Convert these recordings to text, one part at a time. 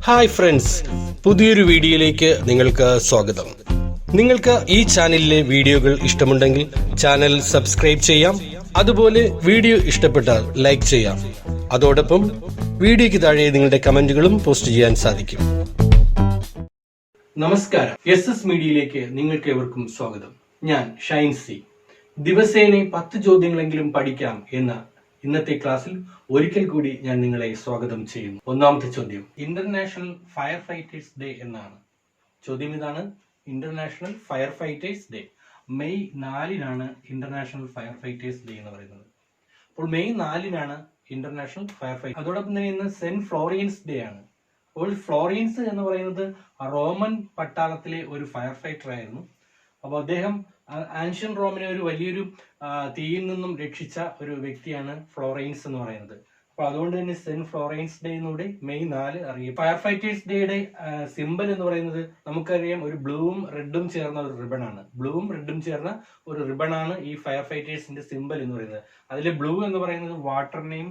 Hi friends, പുതിയൊരു വീഡിയോയിലേക്ക് നിങ്ങൾക്ക് സ്വാഗതം. നിങ്ങൾക്ക് ഈ ചാനലിലെ വീഡിയോകൾ ഇഷ്ടമുണ്ടെങ്കിൽ ചാനൽ സബ്സ്ക്രൈബ് ചെയ്യാം. അതുപോലെ വീഡിയോ ഇഷ്ടപ്പെട്ടാൽ ലൈക്ക് ചെയ്യാം. അതോടൊപ്പം വീഡിയോയ്ക്ക് താഴെ നിങ്ങളുടെ കമന്റുകളും പോസ്റ്റ് ചെയ്യാൻ സാധിക്കും. നമസ്കാരം, SS മീഡിയയിലേക്ക് നിങ്ങൾക്ക് ഏവർക്കും സ്വാഗതം. ഞാൻ ഷൈൻ സി. ദിവസേന 10 ചോദ്യങ്ങളെങ്കിലും പഠിക്കാം എന്ന ഇന്നത്തെ ക്ലാസ്സിൽ ഒരിക്കൽ കൂടി ഞാൻ നിങ്ങളെ സ്വാഗതം ചെയ്യുന്നു. ഒന്നാമത്തെ ചോദ്യം ഇന്റർനാഷണൽ ഫയർ ഫൈറ്റേഴ്സ് ഡേ എന്നാണ്. ചോദ്യം ഇതാണ്: international fire fighters day. May 4-നാണ് ഇന്റർനാഷണൽ ഫയർ ഫൈറ്റേഴ്സ് ഡേ എന്ന് പറയുന്നത്. അപ്പോൾ മെയ് 4-നാണ് ഇന്റർനാഷണൽ ഫയർ ഫൈറ്റ്. അതോടൊപ്പം തന്നെ ഇന്ന് സെന്റ് ഫ്ലോറിയൻസ് ഡേ ആണ്. അപ്പോൾ ഫ്ലോറിയൻസ് എന്ന് പറയുന്നത് റോമൻ പട്ടാളത്തിലെ ഒരു ഫയർ ഫൈറ്റർ ആയിരുന്നു. അപ്പോൾ അദ്ദേഹം ആൻഷ്യൻ റോമിനെ ഒരു വലിയൊരു തീയിൽ നിന്നും രക്ഷിച്ച ഒരു വ്യക്തിയാണ് ഫ്ലോറൻസ് എന്ന് പറയുന്നത്. അപ്പോൾ അതുകൊണ്ട് തന്നെ സെന്റ് ഫ്ലോറൻസ് ഡേ എന്നൂടെ മെയ് 4 അറിയും. ഫയർ ഫൈറ്റേഴ്സ് ഡേയുടെ സിമ്പൽ എന്ന് പറയുന്നത് നമുക്കറിയാം, ഒരു ബ്ലൂവും റെഡും ചേർന്ന ഒരു റിബൺ ആണ്. ബ്ലൂവും റെഡും ചേർന്ന ഒരു റിബൺ ആണ് ഈ ഫയർ ഫൈറ്റേഴ്സിന്റെ സിമ്പൽ എന്ന് പറയുന്നത്. അതിൽ ബ്ലൂ എന്ന് പറയുന്നത് വാട്ടറിനെയും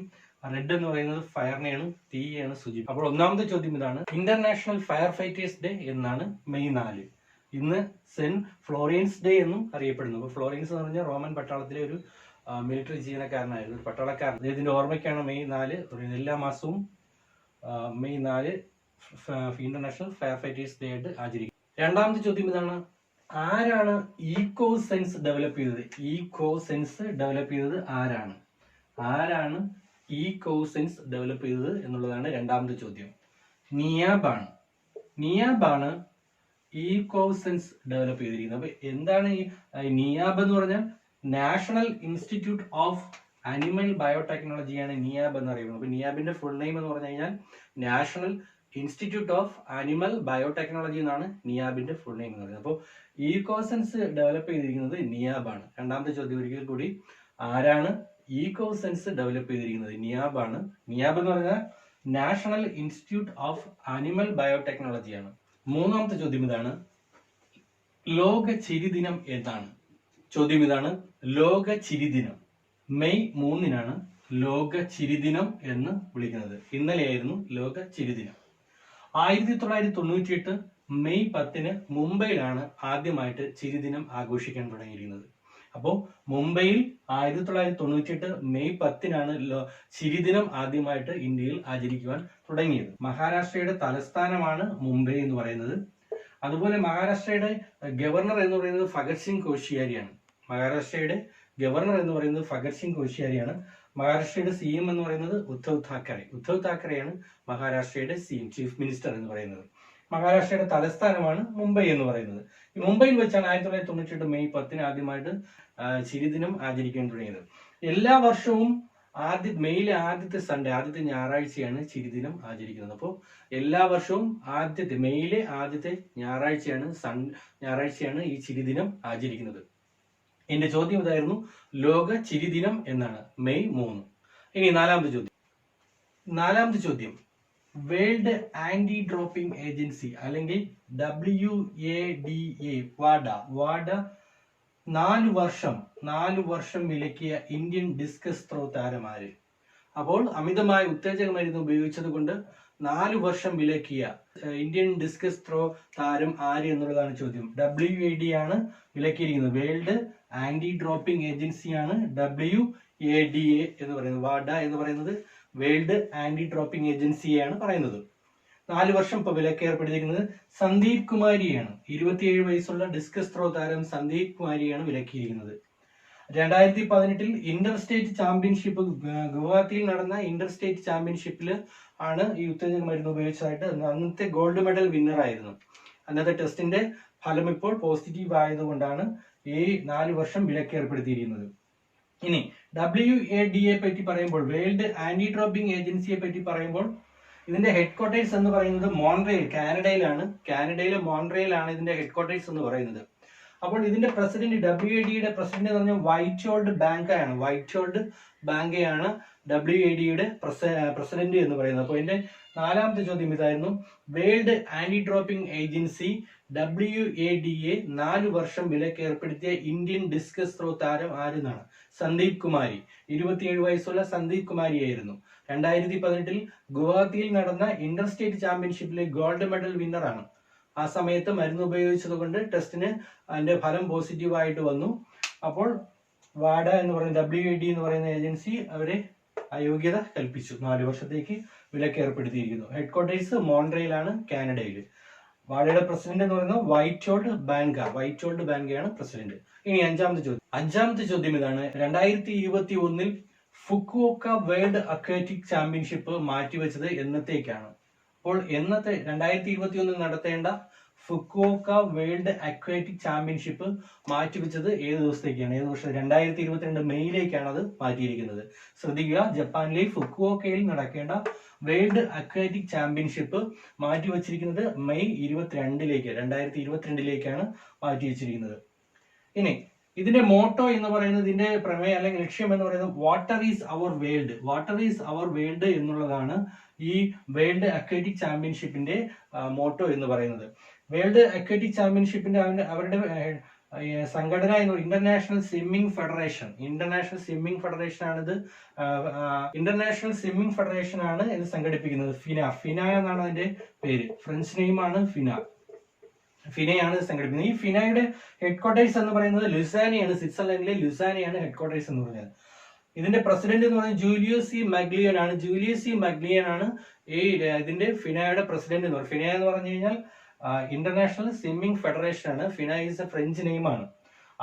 റെഡ് എന്ന് പറയുന്നത് ഫയറിനെയാണ്, തീയാണ് സൂചി. അപ്പോൾ ഒന്നാമത്തെ ചോദ്യം ഇതാണ്: ഇന്റർനാഷണൽ ഫയർ ഫൈറ്റേഴ്സ് ഡേ എന്നാണ് മെയ് 4. ഇന്ന് സെന്റ് ഫ്ലോറിയൻസ് ഡേ എന്നും അറിയപ്പെടുന്നു. അപ്പോൾ ഫ്ലോറിയൻസ് എന്ന് പറഞ്ഞാൽ റോമൻ പട്ടാളത്തിലെ ഒരു മിലിറ്ററി ജീവനക്കാരനായിരുന്നു, ഒരു പട്ടാളക്കാരൻ. അദ്ദേഹത്തിന്റെ ഓർമ്മയ്ക്കാണ് മെയ് 4 എല്ലാ മാസവും May 4 international fire fighters day ആയിട്ട് ആചരിക്കും. രണ്ടാമത്തെ ചോദ്യം ഇതാണ്: ആരാണ് ഈക്കോ സെൻസ് ഡെവലപ്പ് ചെയ്തത്? ഈക്കോ സെൻസ് ഡെവലപ്പ് ചെയ്തത് ആരാണ്? ആരാണ് ഈക്കോ സെൻസ് ഡെവലപ്പ് ചെയ്തത് എന്നുള്ളതാണ് രണ്ടാമത്തെ ചോദ്യം. നിയാബാണ്. നിയാബാണ് ഈക്കോ സെൻസ് ഡെവലപ്പ് ചെയ്തിരിക്കുന്നത്. അപ്പൊ എന്താണ് ഈ നിയാബ് എന്ന് പറഞ്ഞാൽ? നാഷണൽ ഇൻസ്റ്റിറ്റ്യൂട്ട് ഓഫ് അനിമൽ ബയോടെക്നോളജിയാണ് നിയാബ് എന്ന് അറിയുന്നത്. അപ്പൊ നിയാബിന്റെ ഫുൾ നെയിം എന്ന് പറഞ്ഞു കഴിഞ്ഞാൽ national institute of animal biotechnology എന്നാണ് നിയാബിന്റെ ഫുൾ നെയിം എന്ന് പറയുന്നത്. അപ്പോൾ ഈക്കോ സെൻസ് ഡെവലപ്പ് ചെയ്തിരിക്കുന്നത് നിയാബാണ്. രണ്ടാമത്തെ ചോദ്യം ഒരിക്കൽ കൂടി: ആരാണ് ഈക്കോ സെൻസ് ഡെവലപ്പ് ചെയ്തിരിക്കുന്നത്? നിയാബാണ്. നിയാബ് എന്ന് പറഞ്ഞാൽ നാഷണൽ ഇൻസ്റ്റിറ്റ്യൂട്ട് ഓഫ് അനിമൽ ബയോടെക്നോളജിയാണ്. മൂന്നാമത്തെ ചോദ്യം ഇതാണ്: ലോക ചിരിദിനം ഏതാണ്? ചോദ്യം ഇതാണ്: ലോക ചിരിദിനം. മെയ് 3-നാണ് ലോക ചിരിദിനം എന്ന് വിളിക്കുന്നത്. ഇന്നലെയായിരുന്നു ലോക ചിരിദിനം. 1998 മെയ് 10-ന് മുംബൈയിലാണ് ആദ്യമായിട്ട് ചിരിദിനം ആഘോഷിക്കാൻ തുടങ്ങിയിരിക്കുന്നത്. അപ്പോൾ മുംബൈയിൽ 1998 മെയ് 10-നാണ് ചിരിദിനം ആദ്യമായിട്ട് ഇന്ത്യയിൽ ആചരിക്കുവാൻ തുടങ്ങിയത്. മഹാരാഷ്ട്രയുടെ തലസ്ഥാനമാണ് മുംബൈ എന്ന് പറയുന്നത്. അതുപോലെ മഹാരാഷ്ട്രയുടെ ഗവർണർ എന്ന് പറയുന്നത് ഭഗത് സിംഗ് കോഷിയാരിയാണ്. മഹാരാഷ്ട്രയുടെ ഗവർണർ എന്ന് പറയുന്നത് ഭഗത് സിംഗ് കോഷിയാരിയാണ്. മഹാരാഷ്ട്രയുടെ CM എന്ന് പറയുന്നത് ഉദ്ധവ് താക്കറെ. ഉദ്ധവ് താക്കറെയാണ് മഹാരാഷ്ട്രയുടെ CM, ചീഫ് മിനിസ്റ്റർ എന്ന് പറയുന്നത്. മഹാരാഷ്ട്രയുടെ തലസ്ഥാനമാണ് മുംബൈ എന്ന് പറയുന്നത്. ഈ മുംബൈയിൽ വെച്ചാണ് 1998 മെയ് 10-ന് ആദ്യമായിട്ട് ചിരിദിനം ആചരിക്കാൻ തുടങ്ങിയത്. എല്ലാ വർഷവും മെയിലെ ആദ്യത്തെ സൺഡേ, ആദ്യത്തെ ഞായറാഴ്ചയാണ് ചിരിദിനം ആചരിക്കുന്നത്. അപ്പോൾ എല്ലാ വർഷവും മെയിലെ ആദ്യത്തെ ഞായറാഴ്ചയാണ് ഈ ചിരിദിനം ആചരിക്കുന്നത്. എന്റെ ചോദ്യം ഇതായിരുന്നു: ലോക ചിരിദിനം എന്നാണ്, മെയ് 3. ഇനി നാലാമത്തെ ചോദ്യം വേൾഡ് ആന്റി ഡ്രോപ്പിംഗ് ഏജൻസി അല്ലെങ്കിൽ WADA വാഡ 4 വർഷം വിലക്കിയ ഇന്ത്യൻ ഡിസ്കസ് ത്രോ താരമാര്? അപ്പോൾ അമിതമായ ഉത്തേജക മരുന്ന് ഉപയോഗിച്ചത് കൊണ്ട് 4 വർഷം വിലക്കിയ ഇന്ത്യൻ ഡിസ്കസ് ത്രോ താരം ആര് എന്നുള്ളതാണ് ചോദ്യം. WAD ആണ് വിലക്കിയിരിക്കുന്നത്. വേൾഡ് ആന്റി ഡ്രോപ്പിംഗ് ഏജൻസിയാണ് WADA എന്ന് പറയുന്നത്. വാഡ എന്ന് പറയുന്നത് വേൾഡ് ആന്റി ഡ്രോപ്പിംഗ് ഏജൻസിയാണ് പറയുന്നത്. 4 വർഷം ഇപ്പൊ വിലക്ക് ഏർപ്പെടുത്തിയിരിക്കുന്നത് സന്ദീപ് കുമാരിയാണ്. 27 വയസ്സുള്ള ഡിസ്കസ് ത്രോ താരം സന്ദീപ് കുമാരിയാണ് വിലക്കിയിരിക്കുന്നത്. 2018 ഇന്റർ സ്റ്റേറ്റ് ചാമ്പ്യൻഷിപ്പ് ഗുവാഹത്തിയിൽ നടന്ന ഇന്റർ സ്റ്റേറ്റ് ചാമ്പ്യൻഷിപ്പിൽ ആണ് ഈ ഉത്തേജക മരുന്ന് ഉപയോഗിച്ചതായിട്ട് അന്നത്തെ ഗോൾഡ് മെഡൽ വിന്നർ ആയിരുന്നു. അന്നത്തെ ടെസ്റ്റിന്റെ ഫലം ഇപ്പോൾ പോസിറ്റീവ് ആയതുകൊണ്ടാണ് ഈ 4 വർഷം വിലക്ക് ഏർപ്പെടുത്തിയിരിക്കുന്നത്. ഇനി WADA പറ്റി പറയുമ്പോൾ, വേൾഡ് ആന്റി ഡ്രോപ്പിംഗ് ഏജൻസിയെ പറ്റി പറയുമ്പോൾ, ഇതിന്റെ ഹെഡ് ക്വാർട്ടേഴ്സ് എന്ന് പറയുന്നത് മോൺട്രിയൽ, കാനഡയിലാണ്. കാനഡയിലെ മോൺട്രിയലാണ് ഇതിന്റെ ഹെഡ് ക്വാർട്ടേഴ്സ് എന്ന് പറയുന്നത്. അപ്പോൾ ഇതിന്റെ പ്രസിഡന്റ്, WADയുടെ പ്രസിഡന്റ് എന്ന് പറഞ്ഞാൽ വൈറ്റ്ഹോൾഡ് ബാങ്കയാണ്. വൈറ്റ്ഹോൾഡ് ബാങ്കയാണ് WADയുടെ പ്രസിഡന്റ് എന്ന് പറയുന്നത്. അപ്പോൾ ഇതിന്റെ നാലാമത്തെ ചോദ്യം ഇതായിരുന്നു: world anti doping agency WADA 4 വർഷം വിലക്ക് ഏർപ്പെടുത്തിയ ഇന്ത്യൻ ഡിസ്കസ് ത്രോ താരം ആരെന്നാണ്? സന്ദീപ് കുമാരി. 27 വയസ്സുള്ള സന്ദീപ് കുമാരിയായിരുന്നു. 2018 ഗുവാഹത്തിയിൽ നടന്ന ഇന്റർ സ്റ്റേറ്റ് ചാമ്പ്യൻഷിപ്പിലെ ഗോൾഡ് മെഡൽ വിന്നറാണ്. ആ സമയത്ത് മരുന്ന് ഉപയോഗിച്ചത് കൊണ്ട് ടെസ്റ്റിന് അതിന്റെ ഫലം പോസിറ്റീവായിട്ട് വന്നു. അപ്പോൾ വാഡ എന്ന് പറയുന്ന WAD എന്ന് പറയുന്ന ഏജൻസി അവരെ അയോഗ്യത കൽപ്പിച്ചു. 4 വർഷത്തേക്ക് വിലക്ക് ഏർപ്പെടുത്തിയിരിക്കുന്നു. ഹെഡ്ക്വാർട്ടേഴ്സ് മോൺട്രയിലാണ്, കാനഡയിൽ. വാഡയുടെ പ്രസിഡന്റ് എന്ന് പറയുന്നത് വൈറ്റോൾഡ് ബാങ്കയാണ് പ്രസിഡന്റ്. ഇനി അഞ്ചാമത്തെ ചോദ്യം ഇതാണ്. 2021 ഫുക്കുവോക്ക വേൾഡ് അക്വാറ്റിക് ചാമ്പ്യൻഷിപ്പ് മാറ്റിവെച്ചത് എന്നത്തേക്കാണ്? അപ്പോൾ 2021 നടത്തേണ്ട ഫുക്കുവോക്ക വേൾഡ് അക്വാറ്റിക് ചാമ്പ്യൻഷിപ്പ് മാറ്റിവെച്ചത് ഏത് ദിവസത്തേക്കാണ്? ഏത് വർഷം? 2022 മെയ്യിലേക്കാണ് അത് മാറ്റിയിരിക്കുന്നത്. ശ്രദ്ധിക്കുക, ജപ്പാനിലെ ഫുക്കുവോക്കയിൽ നടക്കേണ്ട വേൾഡ് അക്വാറ്റിക് ചാമ്പ്യൻഷിപ്പ് മാറ്റിവെച്ചിരിക്കുന്നത് മെയ് 2022ലേക്കാണ് മാറ്റി വെച്ചിരിക്കുന്നത്. ഇനി ഇതിന്റെ മോട്ടോ എന്ന് പറയുന്നത്, ഇതിന്റെ പ്രമേയം അല്ലെങ്കിൽ ലക്ഷ്യം എന്ന് പറയുന്നത് വാട്ടർ ഈസ് അവർ വേൾഡ് എന്നുള്ളതാണ് ഈ വേൾഡ് അക്വാറ്റിക് ചാമ്പ്യൻഷിപ്പിന്റെ മോട്ടോ എന്ന് പറയുന്നത്. വേൾഡ് അക്വാറ്റിക് ചാമ്പ്യൻഷിപ്പിന്റെ അവരുടെ സംഘടന എന്ന് ഇന്റർനാഷണൽ സ്വിമ്മിംഗ് ഫെഡറേഷൻ ആണ് ഇത് സംഘടിപ്പിക്കുന്നത്. ഫിന എന്നാണ് അതിന്റെ പേര്, ഫ്രഞ്ച് നെയിമാണ് ഫിനയാണ് സംഘടിപ്പിക്കുന്നത്. ഈ ഫിനയുടെ ഹെഡ്ക്വാർട്ടേഴ്സ് എന്ന് പറയുന്നത് ലുസാനയാണ്, സ്വിറ്റ്സർലൻഡിലെ ലുസാനയാണ് ഹെഡ്ക്വാർട്ടേഴ്സ് എന്ന് പറയുന്നത്. ഇതിന്റെ പ്രസിഡന്റ് എന്ന് പറയുന്നത് ജൂലിയസ് സി മഗ്ലിയൻ ആണ് ഈ ഇതിന്റെ ഫിനയുടെ പ്രസിഡന്റ് എന്ന് പറയുന്നത്. ഫിന എന്ന് പറഞ്ഞു കഴിഞ്ഞാൽ ഇന്റർനാഷണൽ സ്വിമ്മിംഗ് ഫെഡറേഷൻ ആണ്. ഫിന ഈസ് എ ഫ്രഞ്ച് നെയിമാണ്.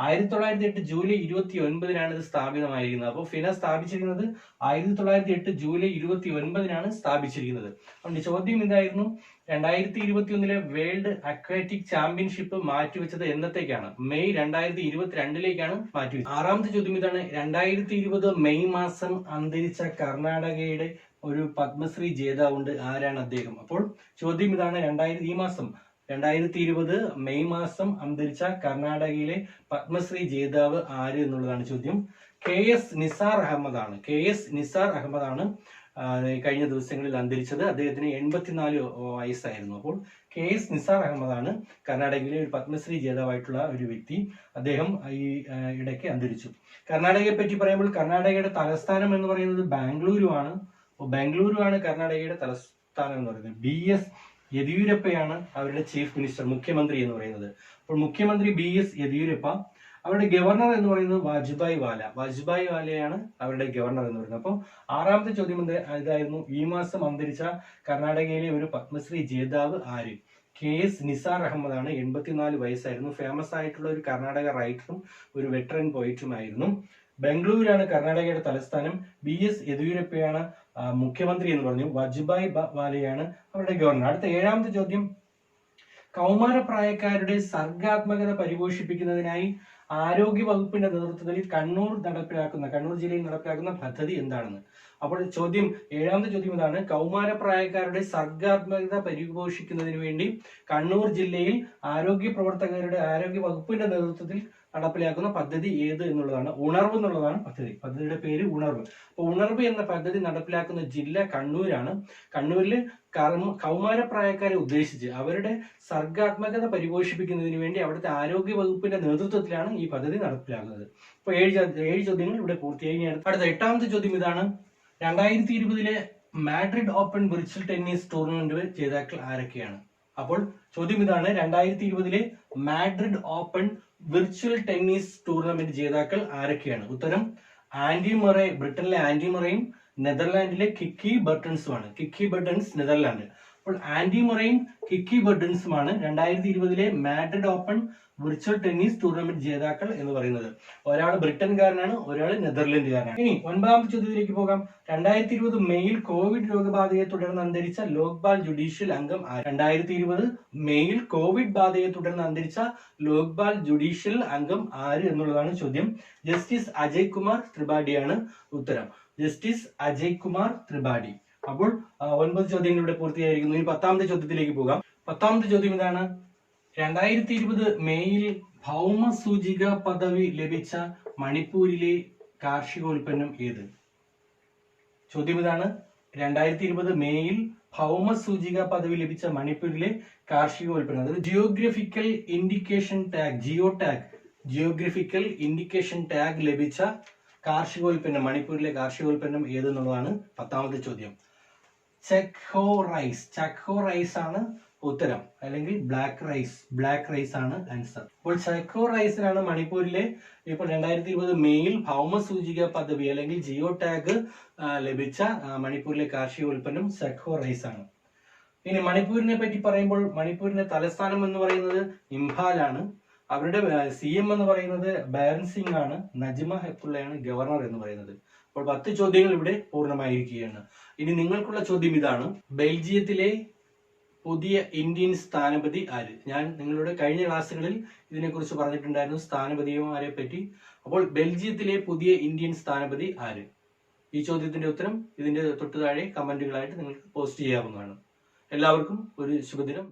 1908 ജൂലൈ 29 ഇത് സ്ഥാപിതമായിരിക്കുന്നത്. അപ്പോൾ ഫിന സ്ഥാപിച്ചിരിക്കുന്നത് 1908 ജൂലൈ 29 സ്ഥാപിച്ചിരിക്കുന്നത്. അതുകൊണ്ട് ചോദ്യം ഇതായിരുന്നു, 2021 വേൾഡ് അക്വാറ്റിക് ചാമ്പ്യൻഷിപ്പ് മാറ്റിവെച്ചത് എന്നത്തേക്കാണ്? മെയ് 2022ലേക്കാണ് മാറ്റിവെച്ചത്. ആറാമത്തെ ചോദ്യം ഇതാണ്. 2020 മെയ് മാസം അന്തരിച്ച കർണാടകയുടെ ഒരു പത്മശ്രീ ജേതാവുണ്ട്. ആരാണ് അദ്ദേഹം? അപ്പോൾ ചോദ്യം ഇതാണ്, 2020 മെയ് മാസം അന്തരിച്ച കർണാടകയിലെ പത്മശ്രീ ജേതാവ് ആര് എന്നുള്ളതാണ് ചോദ്യം. KS നിസാർ അഹമ്മദാണ് കഴിഞ്ഞ ദിവസങ്ങളിൽ അന്തരിച്ചത്. അദ്ദേഹത്തിന് 84 വയസ്സായിരുന്നു. അപ്പോൾ KS നിസാർ അഹമ്മദാണ് കർണാടകയിലെ ഒരു പത്മശ്രീ ജേതാവായിട്ടുള്ള ഒരു വ്യക്തി. അദ്ദേഹം ഈ ഇടയ്ക്ക് അന്തരിച്ചു. കർണാടകയെ പറ്റി പറയുമ്പോൾ കർണാടകയുടെ തലസ്ഥാനം എന്ന് പറയുന്നത് ബാംഗ്ലൂരുവാണ്. ബാംഗ്ലൂരുവാണ് കർണാടകയുടെ തലസ്ഥാനം എന്ന് പറയുന്നത്. BS യെദ്യൂരപ്പയാണ് അവരുടെ ചീഫ് മിനിസ്റ്റർ, മുഖ്യമന്ത്രി എന്ന് പറയുന്നത്. അപ്പോൾ മുഖ്യമന്ത്രി BS യെദ്യൂരപ്പ. അവരുടെ ഗവർണർ എന്ന് പറയുന്നത് വാജ്ഭായ് വാലയാണ് അവരുടെ ഗവർണർ എന്ന് പറയുന്നത്. അപ്പോൾ ആറാമത്തെ ചോദ്യം ഇതായിരുന്നു, ഈ മാസം അന്തരിച്ച കർണാടകയിലെ ഒരു പത്മശ്രീ ജേതാവ് ആര്? KS നിസാർ അഹമ്മദാണ്. 84 വയസ്സായിരുന്നു. ഫേമസ് ആയിട്ടുള്ള ഒരു കർണാടക റൈറ്ററും ഒരു വെറ്ററൻ പോയിറ്റുമായിരുന്നു. ബംഗളൂരുവാണ് കർണാടകയുടെ തലസ്ഥാനം. BS യെദ്യൂരപ്പയാണ് മുഖ്യമന്ത്രി എന്ന് പറഞ്ഞു. വാജ്ഭായ് വാലയാണ് അവരുടെ ഗവർണർ. അടുത്ത ഏഴാമത്തെ ചോദ്യം, കൗമാരപ്രായക്കാരുടെ സർഗാത്മകത പരിപോഷിപ്പിക്കുന്നതിനായി ആരോഗ്യ വകുപ്പിന്റെ നേതൃത്വത്തിൽ കണ്ണൂർ ജില്ലയിൽ നടപ്പിലാക്കുന്ന പദ്ധതി എന്താണെന്ന്? അപ്പോൾ ഏഴാമത്തെ ചോദ്യം ഇതാണ്, കൗമാരപ്രായക്കാരുടെ സർഗാത്മകത പരിപോഷിക്കുന്നതിന് വേണ്ടി കണ്ണൂർ ജില്ലയിൽ ആരോഗ്യ വകുപ്പിന്റെ നേതൃത്വത്തിൽ നടപ്പിലാക്കുന്ന പദ്ധതി ഏത് എന്നുള്ളതാണ്. ഉണർവ് എന്നുള്ളതാണ് പദ്ധതിയുടെ പേര്, ഉണർവ്. അപ്പൊ ഉണർവ് എന്ന പദ്ധതി നടപ്പിലാക്കുന്ന ജില്ല കണ്ണൂരാണ്. കണ്ണൂരിൽ കൗമാരപ്രായക്കാരെ ഉദ്ദേശിച്ച് അവരുടെ സർഗാത്മകത പരിപോഷിപ്പിക്കുന്നതിന് വേണ്ടി അവിടുത്തെ ആരോഗ്യ വകുപ്പിന്റെ നേതൃത്വത്തിലാണ് ഈ പദ്ധതി നടപ്പിലാക്കുന്നത്. അപ്പൊ 7 ചോദ്യങ്ങൾ ഇവിടെ പൂർത്തിയായി. അടുത്ത 8ാമത്തെ ചോദ്യം ഇതാണ്, 2020 Madrid open virtual tennis tournament ജേതാക്കൾ ആരൊക്കെയാണ്? അപ്പോൾ ചോദ്യം ഇതാണ്, 2020 Madrid open virtual tennis tournament ജേതാക്കൾ ആരൊക്കെയാണ്? ഉത്തരം ആൻഡി മറേ, ബ്രിട്ടനിലെ ആൻഡി മറേയും നെതർലാൻഡിലെ കിക്കി ബർട്ടൺസുമാണ്. നെതർലാൻഡ്. അപ്പോൾ ആൻഡി മറേയും കിക്കി ബർട്ടൺസുമാണ് 2020 Madrid open virtual tennis tournament ജേതാക്കൾ എന്ന് പറയുന്നത്. ഒരാൾ ബ്രിട്ടൻകാരനാണ്, ഒരാൾ നെതർലൻഡുകാരനാണ്. ഇനി 9ാമത്തെ ചോദ്യത്തിലേക്ക് പോകാം. 2020 മെയ്യിൽ കോവിഡ് രോഗബാധയെ തുടർന്ന് അന്തരിച്ച ലോക്പാൽ ജുഡീഷ്യൽ അംഗം 2020 മെയ്യിൽ കോവിഡ് ബാധയെ തുടർന്ന് അന്തരിച്ച ലോക്പാൽ ജുഡീഷ്യൽ അംഗം ആര് എന്നുള്ളതാണ് ചോദ്യം. ജസ്റ്റിസ് അജയ് കുമാർ ത്രിപാഠിയാണ് ഉത്തരം. ജസ്റ്റിസ് അജയ് കുമാർ ത്രിപാഠി. അപ്പോൾ 9 ചോദ്യങ്ങൾ ഇവിടെ പൂർത്തിയായിരിക്കുന്നു. ഇനി 10ാമത്തെ ചോദ്യത്തിലേക്ക് പോകാം. 10ാമത്തെ ചോദ്യം ഇതാണ്, 2020 മെയ്യിൽ ഭൗമസൂചിക പദവി ലഭിച്ച മണിപ്പൂരിലെ കാർഷികോൽപ്പന്നം ഏത്? ചോദ്യം ഇതാണ്, 2020 മെയ്യിൽ ഭൗമസൂചിക പദവി ലഭിച്ച മണിപ്പൂരിലെ കാർഷികോൽപ്പന്നം, അതായത് ജിയോഗ്രഫിക്കൽ ഇൻഡിക്കേഷൻ ടാഗ് ലഭിച്ച കാർഷികോൽപ്പന്നം, മണിപ്പൂരിലെ കാർഷികോൽപ്പന്നം ഏതെന്നുള്ളതാണ് 10ാമത്തെ ചോദ്യം. ചക്കോ റൈസ് ആണ് ഉത്തരം, അല്ലെങ്കിൽ ബ്ലാക്ക് റൈസ് ആണ് ആൻസർ. അപ്പോൾ ചക്കോ റൈസിനാണ് മണിപ്പൂരിലെ ഇപ്പോൾ 2020 മെയിൽ ഭൗമസൂചിക പദവി അല്ലെങ്കിൽ ജിയോ ടാഗ് ലഭിച്ച മണിപ്പൂരിലെ കാർഷികോൽപ്പന്നം ചക്കോ റൈസ് ആണ്. ഇനി മണിപ്പൂരിനെ പറ്റി പറയുമ്പോൾ മണിപ്പൂരിന്റെ തലസ്ഥാനം എന്ന് പറയുന്നത് ഇംഫാലാണ്. അവരുടെ CM എന്ന് പറയുന്നത് ബൈരൻ സിംഗ് ആണ്. നജ്മ ഹെപ്തുള്ളയാണ് ഗവർണർ എന്ന് പറയുന്നത്. അപ്പോൾ 10 ചോദ്യങ്ങൾ ഇവിടെ പൂർണ്ണമായിരിക്കുകയാണ്. ഇനി നിങ്ങൾക്കുള്ള ചോദ്യം ഇതാണ്: ബെൽജിയത്തിലെ പുതിയ ഇന്ത്യൻ സ്ഥാനപതി ആര്? ഞാൻ നിങ്ങളുടെ കഴിഞ്ഞ ക്ലാസ്സുകളിൽ ഇതിനെക്കുറിച്ച് പറഞ്ഞിട്ടുണ്ടായിരുന്നു, സ്ഥാനപതിമാരെ പറ്റി. അപ്പോൾ ബെൽജിയത്തിലെ പുതിയ ഇന്ത്യൻ സ്ഥാനപതി ആര്? ഈ ചോദ്യത്തിന്റെ ഉത്തരം ഇതിന്റെ തൊട്ടു താഴെ കമന്റുകളായിട്ട് നിങ്ങൾക്ക് പോസ്റ്റ് ചെയ്യാവുന്നതാണ്. എല്ലാവർക്കും ഒരു ശുഭദിനം.